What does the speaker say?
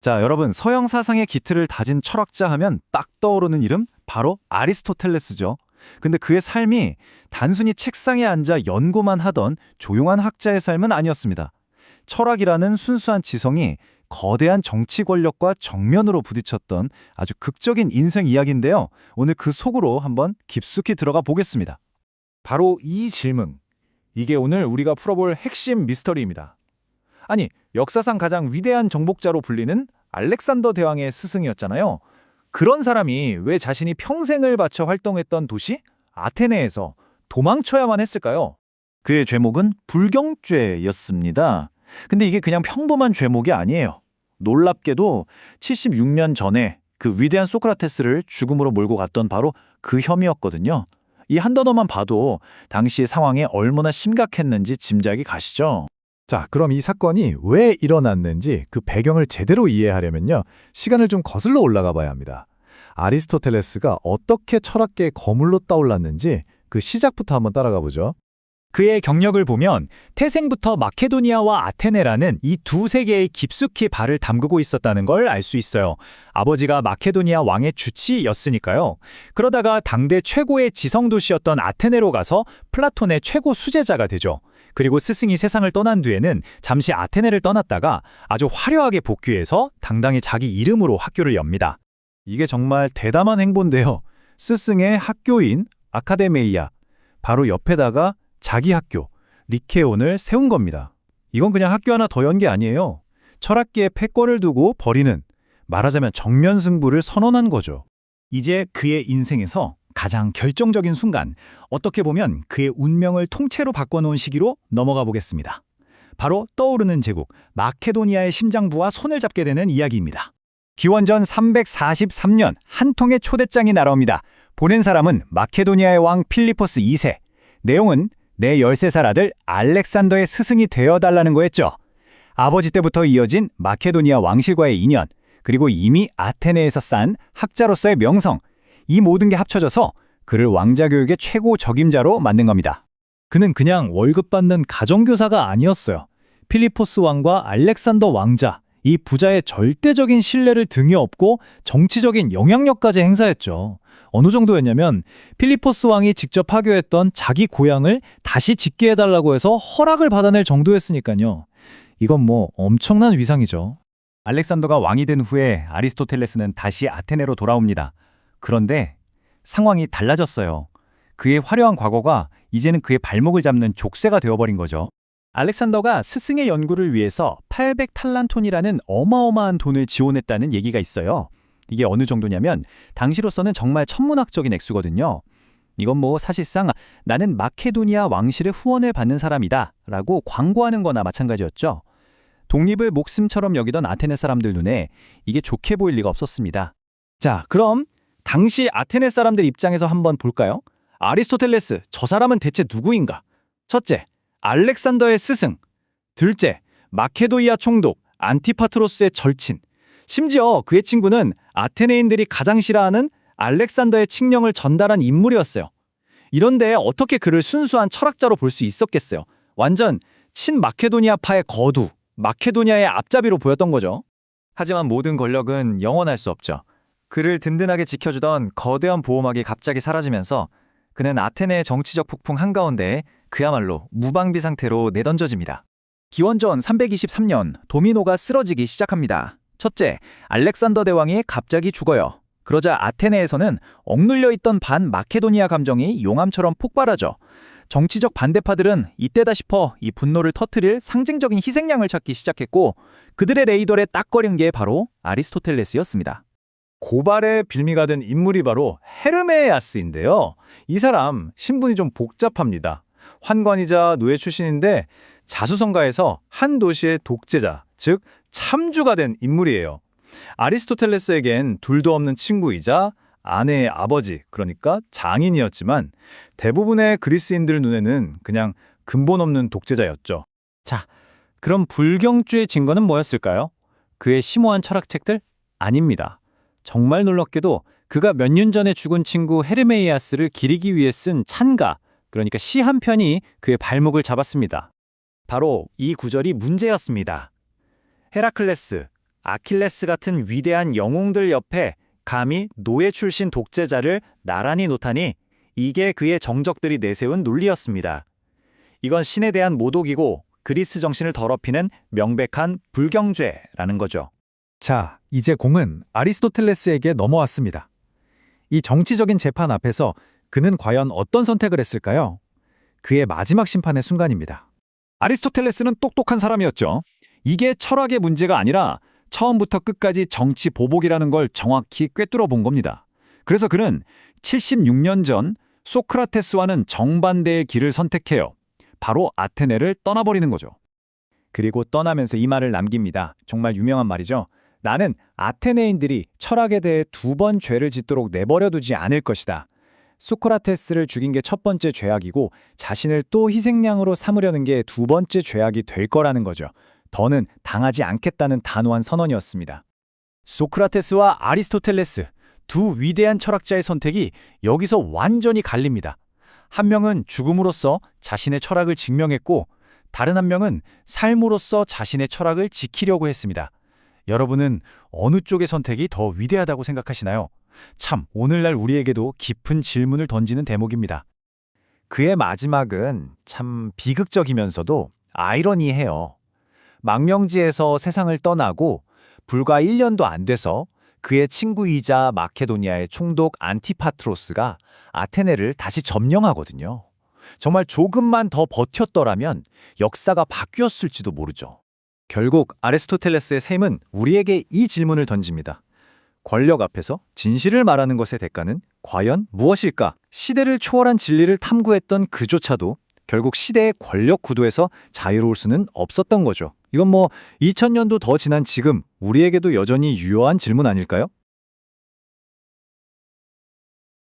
자, 여러분, 서양 사상의 기틀을 다진 철학자 하면 딱 떠오르는 이름 바로 아리스토텔레스죠. 근데 그의 삶이 단순히 책상에 앉아 연구만 하던 조용한 학자의 삶은 아니었습니다. 철학이라는 순수한 지성이 거대한 정치 권력과 정면으로 부딪혔던 아주 극적인 인생 이야기인데요. 오늘 그 속으로 한번 깊숙이 들어가 보겠습니다. 바로 이 질문. 이게 오늘 우리가 풀어볼 핵심 미스터리입니다. 아니, 역사상 가장 위대한 정복자로 불리는 알렉산더 대왕의 스승이었잖아요. 그런 사람이 왜 자신이 평생을 바쳐 활동했던 도시 아테네에서 도망쳐야만 했을까요? 그의 죄목은 불경죄였습니다. 근데 이게 그냥 평범한 죄목이 아니에요. 놀랍게도 76년 전에 그 위대한 소크라테스를 죽음으로 몰고 갔던 바로 그 혐의였거든요. 이 한 단어만 봐도 당시 상황이 얼마나 심각했는지 짐작이 가시죠? 자, 그럼 이 사건이 왜 일어났는지 그 배경을 제대로 이해하려면요. 시간을 좀 거슬러 올라가 봐야 합니다. 아리스토텔레스가 어떻게 철학계의 거물로 떠올랐는지 그 시작부터 한번 따라가 보죠. 그의 경력을 보면 태생부터 마케도니아와 아테네라는 이 두 세계에 깊숙이 발을 담그고 있었다는 걸 알 수 있어요. 아버지가 마케도니아 왕의 주치였으니까요. 그러다가 당대 최고의 지성도시였던 아테네로 가서 플라톤의 최고 수제자가 되죠. 그리고 스승이 세상을 떠난 뒤에는 잠시 아테네를 떠났다가 아주 화려하게 복귀해서 당당히 자기 이름으로 학교를 엽니다. 이게 정말 대담한 행보인데요. 스승의 학교인 아카데메이아, 바로 옆에다가 자기 학교, 리케온을 세운 겁니다. 이건 그냥 학교 하나 더 연 게 아니에요. 철학계에 패권을 두고 버리는, 말하자면 정면 승부를 선언한 거죠. 이제 그의 인생에서 가장 결정적인 순간, 어떻게 보면 그의 운명을 통째로 바꿔놓은 시기로 넘어가 보겠습니다. 바로 떠오르는 제국 마케도니아의 심장부와 손을 잡게 되는 이야기입니다. 기원전 343년 한 통의 초대장이 날아옵니다. 보낸 사람은 마케도니아의 왕 필리포스 2세. 내용은 내 13살 아들 알렉산더의 스승이 되어달라는 거였죠. 아버지 때부터 이어진 마케도니아 왕실과의 인연, 그리고 이미 아테네에서 쌓은 학자로서의 명성, 이 모든 게 합쳐져서 그를 왕자 교육의 최고 적임자로 만든 겁니다. 그는 그냥 월급 받는 가정교사가 아니었어요. 필리포스 왕과 알렉산더 왕자, 이 부자의 절대적인 신뢰를 등에 업고 정치적인 영향력까지 행사했죠. 어느 정도였냐면 필리포스 왕이 직접 파교했던 자기 고향을 다시 짓게 해달라고 해서 허락을 받아낼 정도였으니까요. 이건 뭐 엄청난 위상이죠. 알렉산더가 왕이 된 후에 아리스토텔레스는 다시 아테네로 돌아옵니다. 그런데 상황이 달라졌어요. 그의 화려한 과거가 이제는 그의 발목을 잡는 족쇄가 되어버린 거죠. 알렉산더가 스승의 연구를 위해서 800탈란톤이라는 어마어마한 돈을 지원했다는 얘기가 있어요. 이게 어느 정도냐면 당시로서는 정말 천문학적인 액수거든요. 이건 뭐 사실상 나는 마케도니아 왕실의 후원을 받는 사람이다 라고 광고하는 거나 마찬가지였죠. 독립을 목숨처럼 여기던 아테네 사람들 눈에 이게 좋게 보일 리가 없었습니다. 자, 그럼 당시 아테네 사람들 입장에서 한번 볼까요? 아리스토텔레스, 저 사람은 대체 누구인가? 첫째, 알렉산더의 스승. 둘째, 마케도니아 총독 안티파트로스의 절친. 심지어 그의 친구는 아테네인들이 가장 싫어하는 알렉산더의 칙령을 전달한 인물이었어요. 이런데 어떻게 그를 순수한 철학자로 볼 수 있었겠어요? 완전 친마케도니아파의 거두, 마케도니아의 앞잡이로 보였던 거죠. 하지만 모든 권력은 영원할 수 없죠. 그를 든든하게 지켜주던 거대한 보호막이 갑자기 사라지면서 그는 아테네의 정치적 폭풍 한가운데 그야말로 무방비 상태로 내던져집니다. 기원전 323년 도미노가 쓰러지기 시작합니다. 첫째, 알렉산더 대왕이 갑자기 죽어요. 그러자 아테네에서는 억눌려 있던 반마케도니아 감정이 용암처럼 폭발하죠. 정치적 반대파들은 이때다 싶어 이 분노를 터뜨릴 상징적인 희생양을 찾기 시작했고 그들의 레이더에 딱 걸린 게 바로 아리스토텔레스였습니다. 고발의 빌미가 된 인물이 바로 헤르메아스인데요. 이 사람 신분이 좀 복잡합니다. 환관이자 노예 출신인데 자수성가에서 한 도시의 독재자, 즉 참주가 된 인물이에요. 아리스토텔레스에겐 둘도 없는 친구이자 아내의 아버지, 그러니까 장인이었지만 대부분의 그리스인들 눈에는 그냥 근본 없는 독재자였죠. 자, 그럼 불경주의 증거는 뭐였을까요? 그의 심오한 철학책들? 아닙니다. 정말 놀랍게도 그가 몇 년 전에 죽은 친구 헤르메이아스를 기리기 위해 쓴 찬가, 그러니까 시 한 편이 그의 발목을 잡았습니다. 바로 이 구절이 문제였습니다. 헤라클레스, 아킬레스 같은 위대한 영웅들 옆에 감히 노예 출신 독재자를 나란히 놓다니 이게 그의 정적들이 내세운 논리였습니다. 이건 신에 대한 모독이고 그리스 정신을 더럽히는 명백한 불경죄라는 거죠. 자, 이제 공은 아리스토텔레스에게 넘어왔습니다. 이 정치적인 재판 앞에서 그는 과연 어떤 선택을 했을까요? 그의 마지막 심판의 순간입니다. 아리스토텔레스는 똑똑한 사람이었죠. 이게 철학의 문제가 아니라 처음부터 끝까지 정치 보복이라는 걸 정확히 꿰뚫어 본 겁니다. 그래서 그는 76년 전 소크라테스와는 정반대의 길을 선택해요. 바로 아테네를 떠나버리는 거죠. 그리고 떠나면서 이 말을 남깁니다. 정말 유명한 말이죠. 나는 아테네인들이 철학에 대해 2번 죄를 짓도록 내버려두지 않을 것이다. 소크라테스를 죽인 게 첫 번째 죄악이고 자신을 또 희생양으로 삼으려는 게 2번째 죄악이 될 거라는 거죠. 더는 당하지 않겠다는 단호한 선언이었습니다. 소크라테스와 아리스토텔레스, 두 위대한 철학자의 선택이 여기서 완전히 갈립니다. 한 명은 죽음으로써 자신의 철학을 증명했고 다른 한 명은 삶으로써 자신의 철학을 지키려고 했습니다. 여러분은 어느 쪽의 선택이 더 위대하다고 생각하시나요? 참, 오늘날 우리에게도 깊은 질문을 던지는 대목입니다. 그의 마지막은 참 비극적이면서도 아이러니해요. 망명지에서 세상을 떠나고 불과 1년도 안 돼서 그의 친구이자 마케도니아의 총독 안티파트로스가 아테네를 다시 점령하거든요. 정말 조금만 더 버텼더라면 역사가 바뀌었을지도 모르죠. 결국 아리스토텔레스의 셈은 우리에게 이 질문을 던집니다. 권력 앞에서 진실을 말하는 것의 대가는 과연 무엇일까? 시대를 초월한 진리를 탐구했던 그조차도 결국 시대의 권력 구도에서 자유로울 수는 없었던 거죠. 이건 2000년도 더 지난 지금 우리에게도 여전히 유효한 질문 아닐까요?